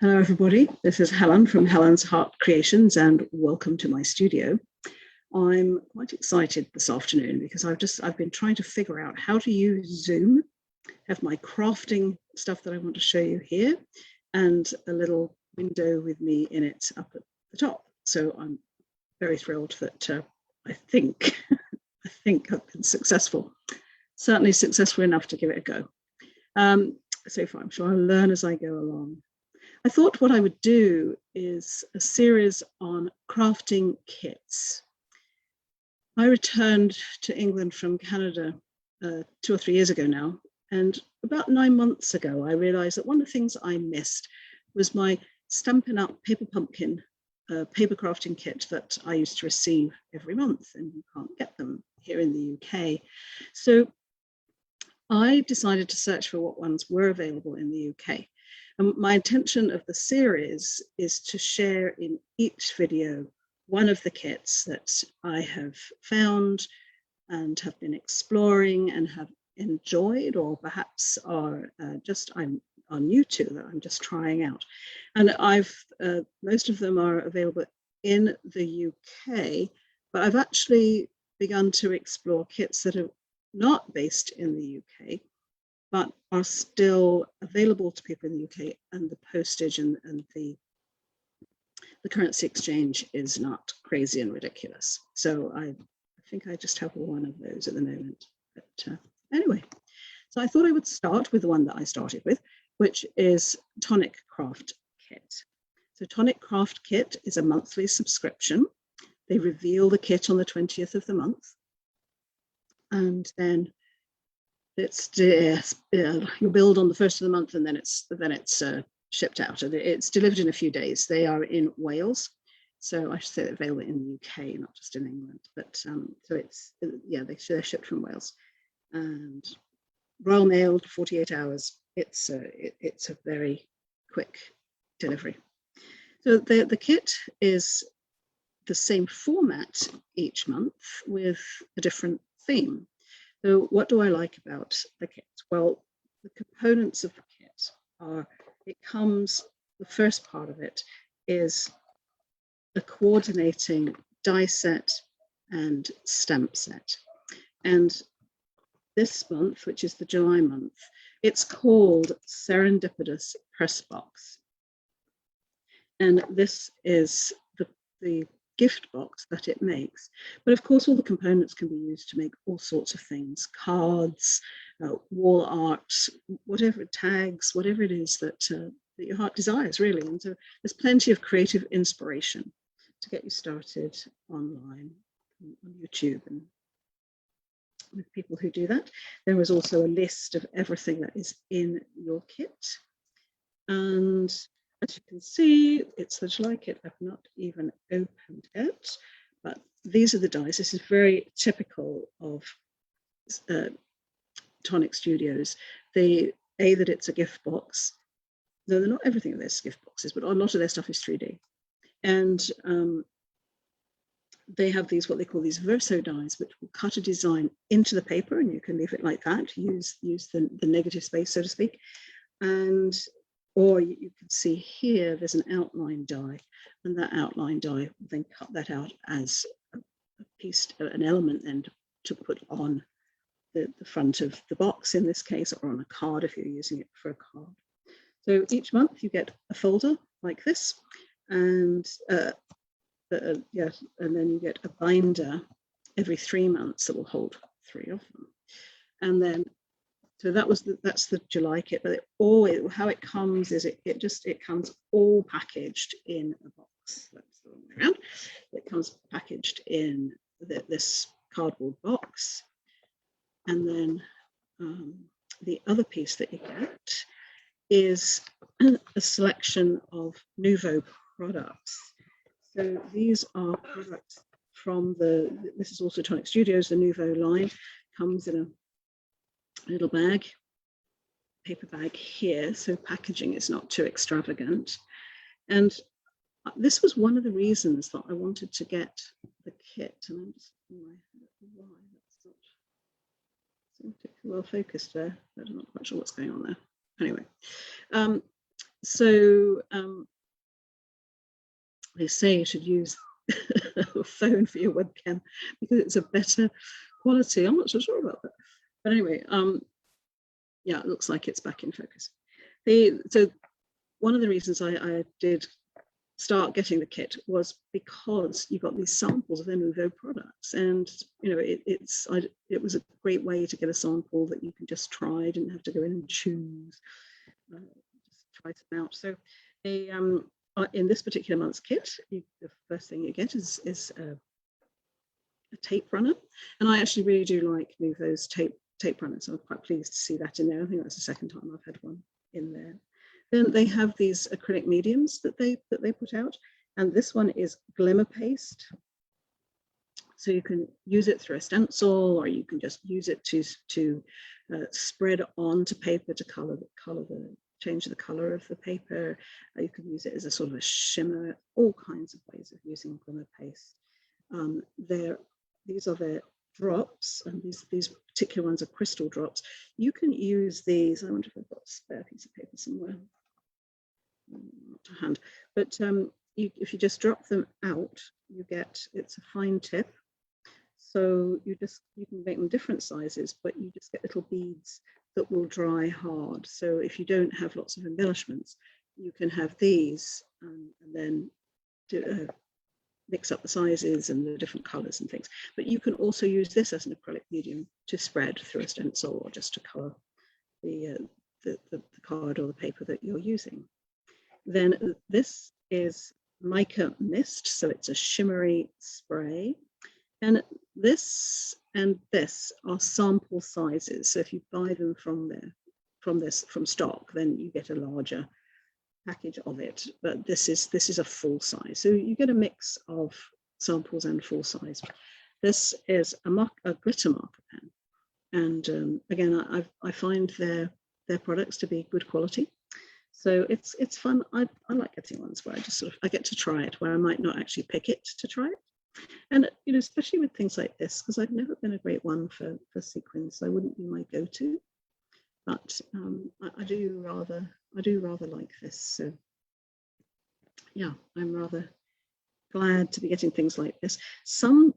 Hello everybody, this is Helen from Helen's Heart Creations and welcome to my studio. I'm quite excited this afternoon because I've been trying to figure out how to use Zoom, have my crafting stuff that I want to show you here, and a little window with me in it up at the top. So I'm very thrilled that I think I've been successful, certainly successful enough to give it a go. So far, I'm sure I'll learn as I go along. I thought what I would do is a series on crafting kits. I returned to England from Canada 2 or 3 years ago now, and about 9 months ago, I realized that one of the things I missed was my Stampin' Up! Paper Pumpkin paper crafting kit that I used to receive every month, and you can't get them here in the UK. So I decided to search for what ones were available in the UK. And my intention of the series is to share in each video one of the kits that I have found and have been exploring and have enjoyed, or perhaps are new to, that I'm just trying out. And most of them are available in the UK, but I've actually begun to explore kits that are not based in the UK, but are still available to people in the UK, and the postage and the currency exchange is not crazy and ridiculous. So I think I just have one of those at the moment. But anyway, so I thought I would start with the one that I started with, which is Tonic Craft Kit. So Tonic Craft Kit is a monthly subscription. They reveal the kit on the 20th of the month, and then you build on the first of the month, and then it's shipped out, and it's delivered in a few days. They are in Wales, so I should say they're available in the UK, not just in England. But so it's they're shipped from Wales, and Royal Mail 48 hours. It's a very quick delivery. So the kit is the same format each month with a different theme. So what do I like about the kit? Well, the components of the kit are, the first part of it is a coordinating die set and stamp set. And this month, which is the July month, it's called Serendipitous Press Box. And this is the gift box that it makes. But of course, all the components can be used to make all sorts of things: cards, wall art, whatever, tags, whatever it is that your heart desires, really. And so there's plenty of creative inspiration to get you started online on YouTube and with people who do that. There is also a list of everything that is in your kit. And as you can see, it's the July kit. I've not even opened it, but these are the dies. This is very typical of Tonic Studios. That it's a gift box. No, they're not everything of this gift boxes, but a lot of their stuff is 3D. And they have these, what they call these verso dies, which will cut a design into the paper, and you can leave it like that, use the negative space, so to speak. Or you can see here, there's an outline die, and that outline die will then cut that out as a piece, an element then to put on the front of the box in this case, or on a card if you're using it for a card. So each month you get a folder like this, and then you get a binder every 3 months that will hold 3 of them. And then, so that's the July kit, but how it comes is it comes all packaged in a box. That's the wrong way around. It comes packaged in this cardboard box, and then the other piece that you get is a selection of Nuvo products. So these are products from this is also Tonic Studios, the Nuvo line. Comes in a little bag, paper bag here, so packaging is not too extravagant. And this was one of the reasons that I wanted to get the kit. And I'm just why that's not seems to be well focused there. I'm not quite sure what's going on there. Anyway, So they say you should use a phone for your webcam because it's a better quality. I'm not so sure about that. But anyway, yeah, it looks like it's back in focus. So one of the reasons I did start getting the kit was because you got these samples of the Nuvo products, and you know it was a great way to get a sample that you can just try. Didn't have to go in and choose. Just try them out. So in this particular month's kit, the first thing you get is a tape runner, and I actually really do like Nuvo's tape runners. So I'm quite pleased to see that in there. I think that's the second time I've had one in there. Then they have these acrylic mediums that they put out, and this one is glimmer paste. So you can use it through a stencil, or you can just use it to spread onto paper to change the color of the paper. You can use it as a sort of a shimmer. All kinds of ways of using glimmer paste. These are their drops, and these particular ones are crystal drops. You can use these. I wonder if I've got a spare piece of paper somewhere. Not to hand, but if you just drop them out, it's a fine tip. So you can make them different sizes, but you just get little beads that will dry hard. So if you don't have lots of embellishments, you can have these and then mix up the sizes and the different colors and things. But you can also use this as an acrylic medium to spread through a stencil, or just to color the card or the paper that you're using. Then this is mica mist, so it's a shimmery spray. And this and this are sample sizes. So if you buy them from stock, then you get a larger package of it. But this is a full size. So you get a mix of samples and full size. This is a glitter marker pen. And again, I find their products to be good quality. So it's fun. I like getting ones where I get to try it, where I might not actually pick it to try it. And you know, especially with things like this, because I've never been a great one for sequins. I wouldn't be my go-to, but I do rather like this. So yeah, I'm rather glad to be getting things like this. Some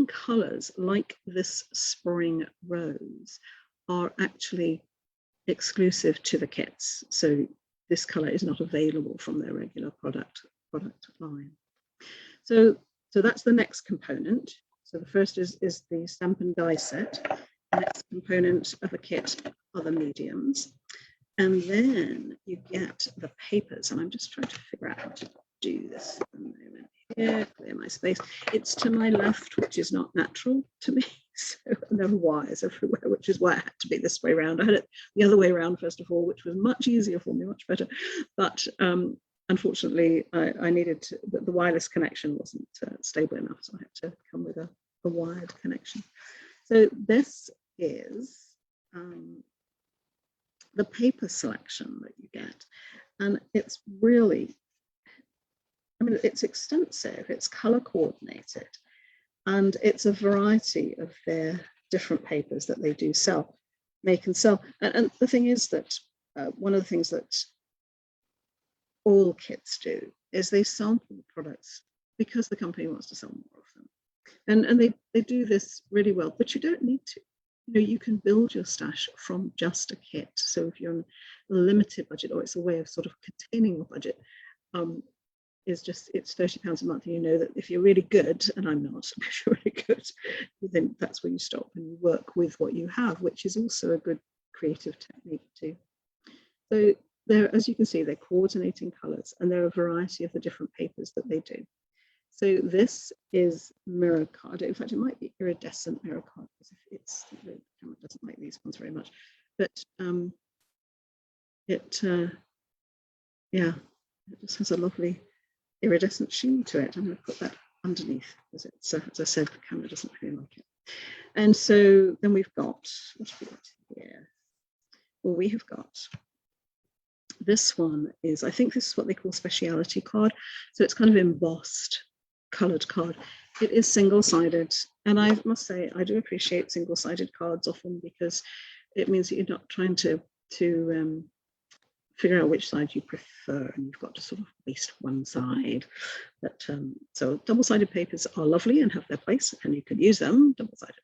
colors, like this spring rose, are actually exclusive to the kits. So this color is not available from their regular product line. So that's the next component. So the first is the stamp and die set. The next component of a kit are the mediums. And then you get the papers. And I'm just trying to figure out how to do this at the moment. Here, clear my space. It's to my left, which is not natural to me. So there are wires everywhere, which is why it had to be this way around. I had it the other way around, first of all, which was much easier for me, much better. But unfortunately, I needed the wireless connection wasn't stable enough, so I had to come with a wired connection. So this is the paper selection that you get, and it's really, it's extensive, it's color coordinated, and it's a variety of their different papers that they do make and sell. And the thing is that one of the things that all kits do is they sample the products because the company wants to sell more of them. And they do this really well, but you don't need to. You know, you can build your stash from just a kit. So if you're on a limited budget, or it's a way of sort of containing your budget, it's £30 a month. And you know that if you're really good, and I'm not, if you're really good, then that's where you stop and you work with what you have, which is also a good creative technique too. So there, as you can see, they're coordinating colors, and there are a variety of the different papers that they do. So this is mirror card. In fact, it might be iridescent mirror card, because the camera doesn't like these ones very much. But it just has a lovely iridescent sheen to it. I'm going to put that underneath, because it's, as I said, the camera doesn't really like it. And so then we've got, what have we got here? Well, we have got, this one is, I think this is what they call speciality card. So it's kind of embossed, colored card. It is single-sided, and I must say I do appreciate single-sided cards often, because it means that you're not trying to figure out which side you prefer, and you've got to sort of waste one side. But so double-sided papers are lovely and have their place, and you can use them double-sided,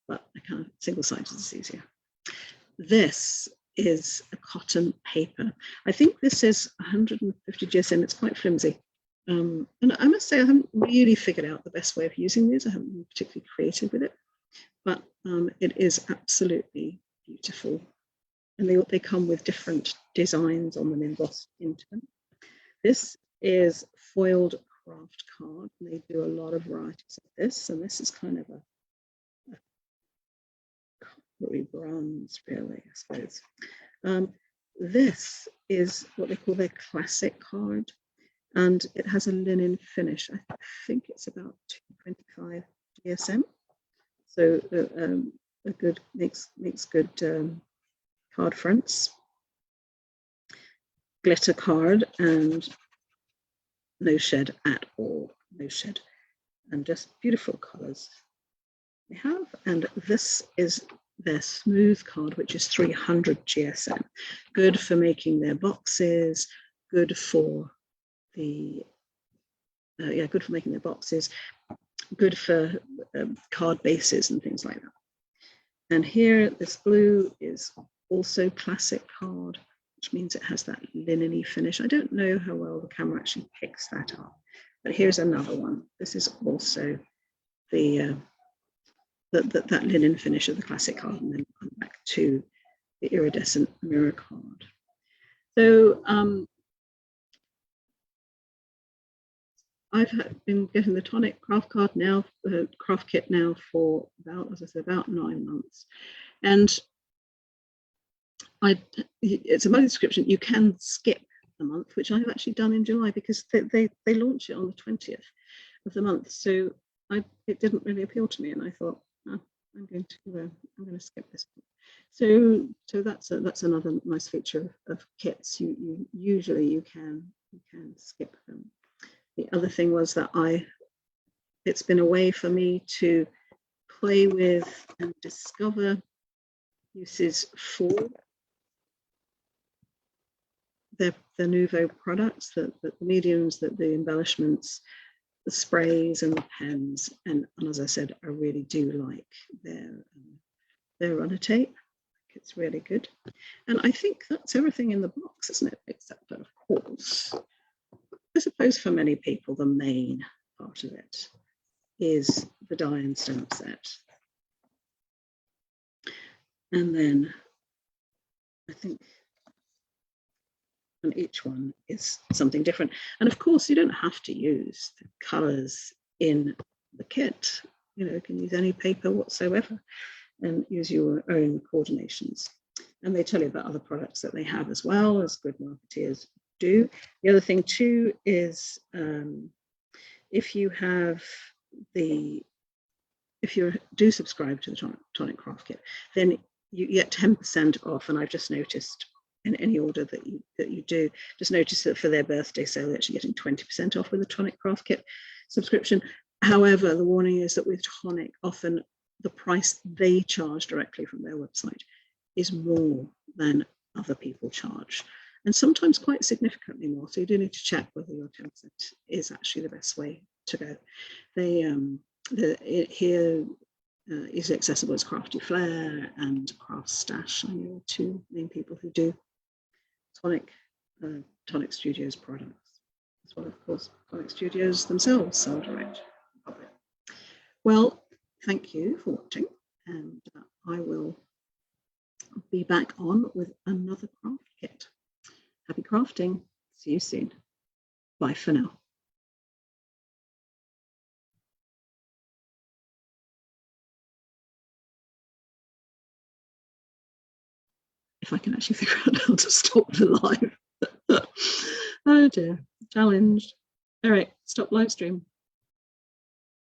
but kind of single-sided is easier. This is a cotton paper. I think this is 150 GSM. It's quite flimsy. And I must say I haven't really figured out the best way of using these. I haven't been particularly creative with it, but it is absolutely beautiful. And they come with different designs on them embossed into them. This is foiled craft card, and they do a lot of varieties of this. And this is kind of a coppery bronze, really, I suppose. This is what they call their classic card, and it has a linen finish. I think it's about 225 GSM. So a good makes good card fronts, glitter card, and no shed at all, no shed, and just beautiful colors they have. And this is their smooth card, which is 300 GSM, good for making their boxes, good for the good for making their boxes, good for card bases and things like that. And here, this blue is also classic card, which means it has that linen-y finish. I don't know how well the camera actually picks that up, but here's another one. This is also the that linen finish of the classic card, and then come back to the iridescent mirror card. So I've been getting the Tonic Craft Kit now for about, as I said, about 9 months, and it's a monthly subscription. You can skip a month, which I've actually done in July, because they launch it on the 20th of the month. So it didn't really appeal to me, and I thought, oh, I'm going to skip this one. So that's another nice feature of kits. You usually can skip them. The other thing was that it's been a way for me to play with and discover uses for the Nuvo products, the mediums, the embellishments, the sprays and the pens, and as I said, I really do like their runner tape. It's really good, and I think that's everything in the box, isn't it? Except that, of course, I suppose for many people the main part of it is the die and stamp set, and then I think on each one is something different. And of course, you don't have to use the colors in the kit. You can use any paper whatsoever and use your own coordinations. And they tell you about other products that they have as well, as good marketeers do. The other thing too is if you do subscribe to the Tonic Craft Kit, then you get 10% off. And I've just noticed, in any order that you do, just notice that for their birthday sale, they're actually getting 20% off with the Tonic Craft Kit subscription. However, the warning is that with Tonic, often the price they charge directly from their website is more than other people charge, and sometimes quite significantly more. So you do need to check whether your 10% is actually the best way to go. Here is accessible as Crafty Flair and Craft Stash. I know two main people who do Tonic Studios products, as well, of course, Tonic Studios themselves sell direct to the public. Well, thank you for watching, and I will be back on with another craft kit. Happy crafting. See you soon. Bye for now. If I can actually figure out how to stop the live. Oh dear, challenged. All right, stop live stream.